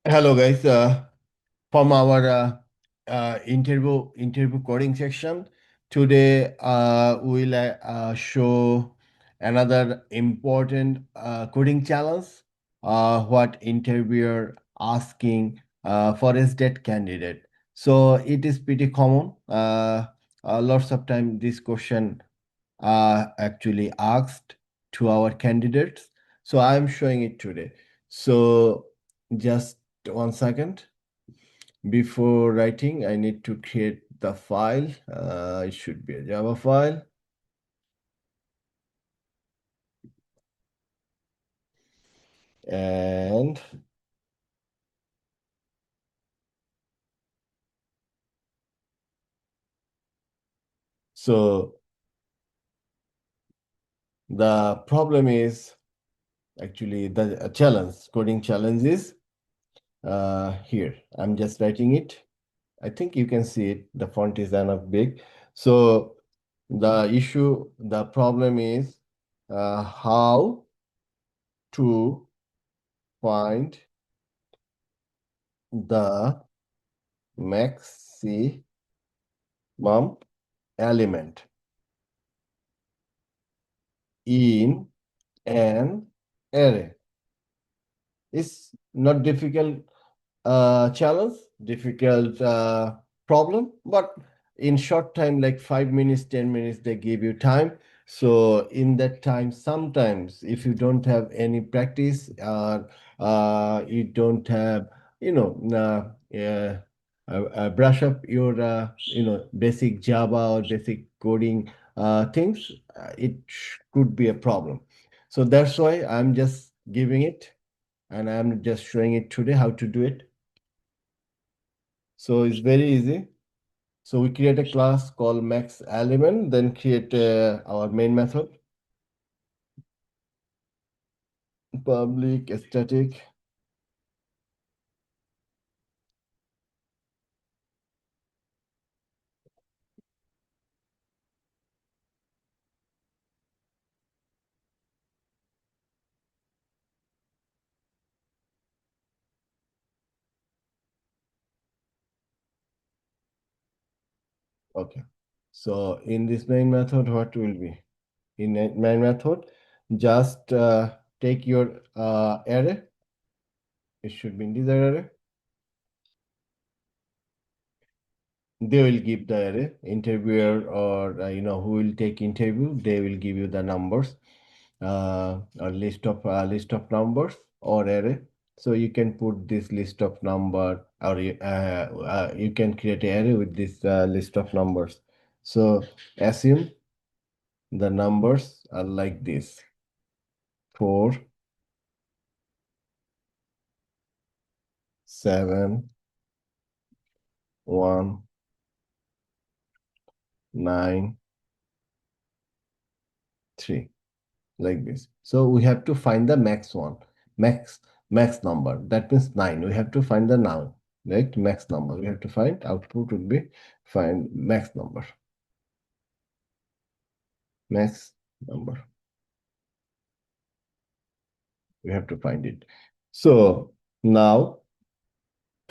Hello guys, from our interview coding section. Today we'll show another important coding challenge. What interviewer asking for a SDET candidate. So it is pretty common. Lots of time this question actually asked to our candidates. So I'm showing it today. So just 1 second. Before writing, I need to create the file. It should be a Java file. And so the problem is actually the challenge, coding challenge is here. I'm just writing it. I think you can see it. The font is enough big. So the problem is how to find the maximum element in an array. It's not difficult challenge, difficult problem, but in short time, like 5 minutes, 10 minutes, they give you time. So in that time, sometimes if you don't have any practice or you don't have, brush up your, basic Java or basic coding things, could be a problem. So that's why I'm just giving it and I'm just showing it today how to do it. So it's very easy. So we create a class called max element, then create our main method, public static. Okay. So in this main method, what will be? In main method, just take your array. It should be integer array. They will give the array interviewer or who will take interview. They will give you the numbers, a list of numbers or array. So you can put this list of number or you can create an array with this list of numbers. So assume the numbers are like this: 4, 7, 1, 9, 3. Like this. So we have to find the max one, max max number. That means 9. We have to find the now, right? Max number. We have to find output would be find max number. Max number. We have to find it. So now,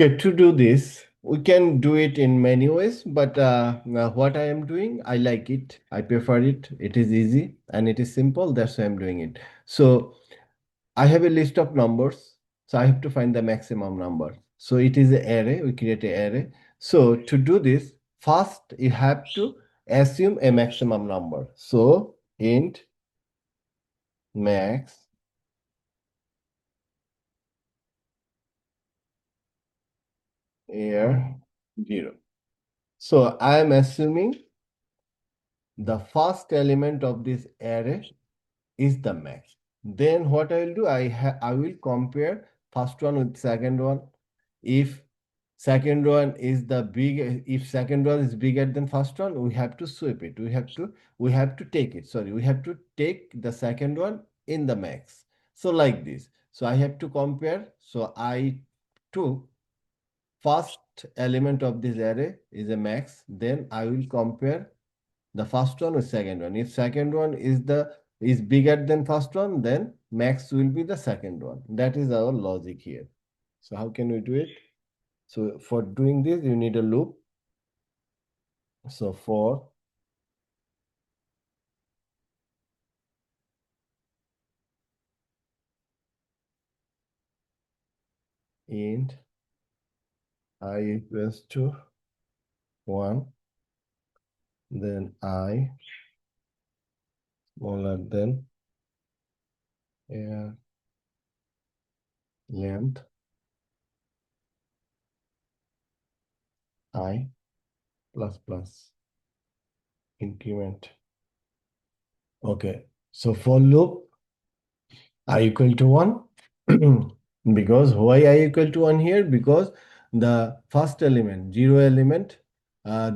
okay, to do this, we can do it in many ways, but now what I am doing, I like it. I prefer it. It is easy and it is simple. That's why I'm doing it. So I have a list of numbers, so I have to find the maximum number. So it is an array, we create an array. So to do this, first you have to assume a maximum number. So int max air 0. So I am assuming the first element of this array is the max. Then what I will do, I will compare first one with second one. If second one is the big, if second one is bigger than first one, we have to sweep it. We have to take it. Sorry, we have to take the second one in the max. So like this. So I have to compare. So I took first element of this array is a max. Then I will compare the first one with second one. If second one is bigger than first one, then max will be the second one. That is our logic here. So how can we do it? So for doing this, you need a loop. So for int I equals to 1, then I smaller than length I plus plus increment. Okay, so for loop I equal to 1. Because why I equal to 1 here? Because the first element, 0 element,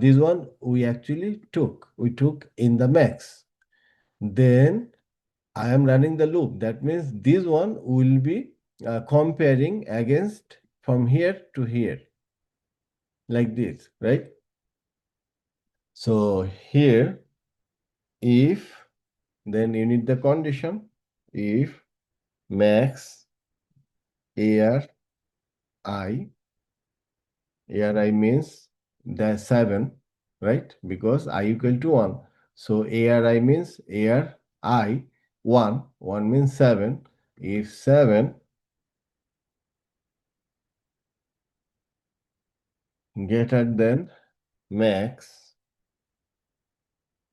this one we actually took. We took in the max. Then I am running the loop. That means this one will be comparing against from here to here, like this, right? So here, if, then you need the condition, if max ARI, ARI means the 7, right? Because I equal to 1. So ARI means ARI 1, 1 means 7. If 7 greater than max,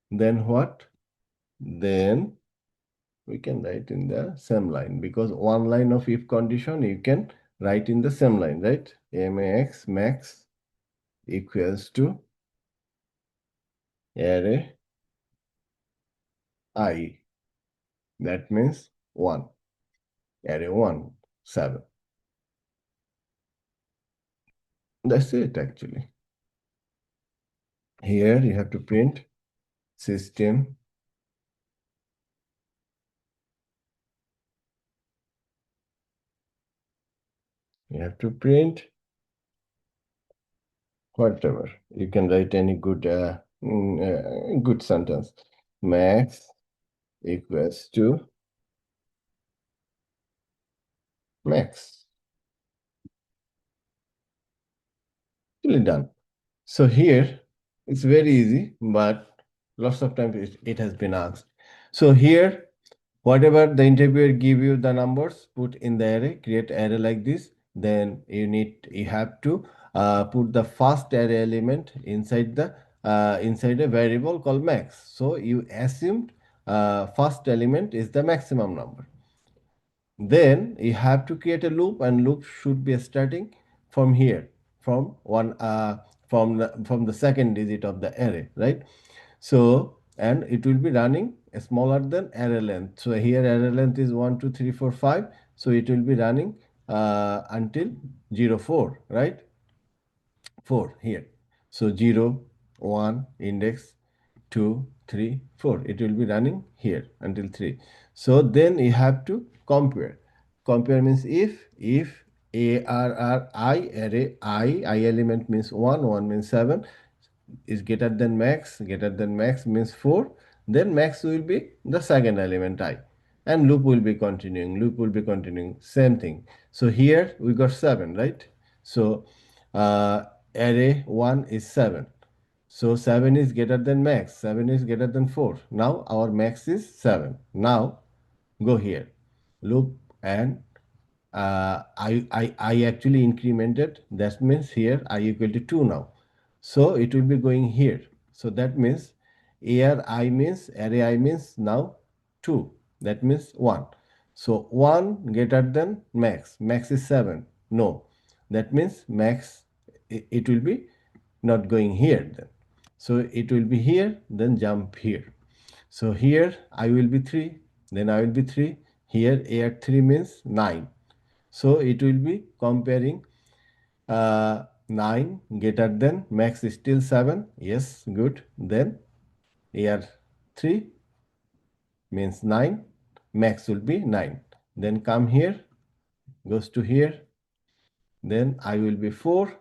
then what? Then we can write in the same line, because one line of if condition you can write in the same line, right? Max equals to array I. That means 1. Array 1, 7. That's it actually. Here you have to print system. You have to print whatever. You can write any good good sentence. Max equals to max. Really done. So here it's very easy, but lots of times it has been asked. So here, whatever the interviewer give you the numbers, put in the array, create array like this. Then you have to put the first array element inside a variable called max. So you assumed first element is the maximum number. Then you have to create a loop, and loop should be starting from here, from one from the second digit of the array, right? So, and it will be running smaller than array length. So here array length is 1 2 3 4 5. So it will be running until 0 4, right? 4 here. So 0 1 index 2 3 4, it will be running here until 3. So then you have to compare means if array I element means 1, 1 means 7 is greater than max means 4, then max will be the second element I, and loop will be continuing, same thing. So here we got 7, right? So array 1 is 7. So 7 is greater than max, 7 is greater than 4. Now our max is 7. Now go here, loop, and I actually incremented. That means here I equal to 2 now. So it will be going here. So that means array I means now 2. That means 1. So 1 greater than max. Max is 7. No. That means max, it will be not going here then. So it will be here, then jump here. So here I will be 3, then I will be 3. Here a at 3 means 9. So it will be comparing 9 greater than max is still 7. Yes, good. Then AR 3 means 9. Max will be 9. Then come here, goes to here. Then I will be 4.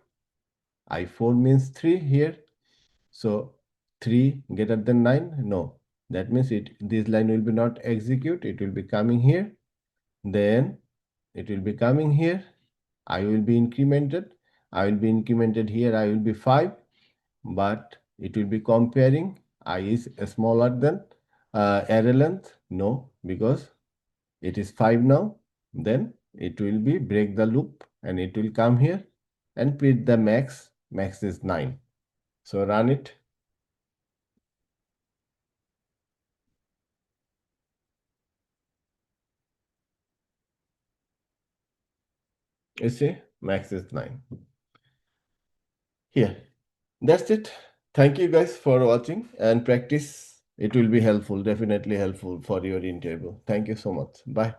I4 means 3 here. So 3 greater than 9? No. That means this line will be not execute. It will be coming here. Then it will be coming here. I will be incremented. I will be incremented here. I will be 5, but it will be comparing. I is smaller than array length. No, because it is 5 now. Then it will be break the loop and it will come here and print the max. Max is 9. So run it. You see, max is 9. Here. That's it. Thank you guys for watching and practice. It will be helpful, definitely helpful for your interview. Thank you so much. Bye.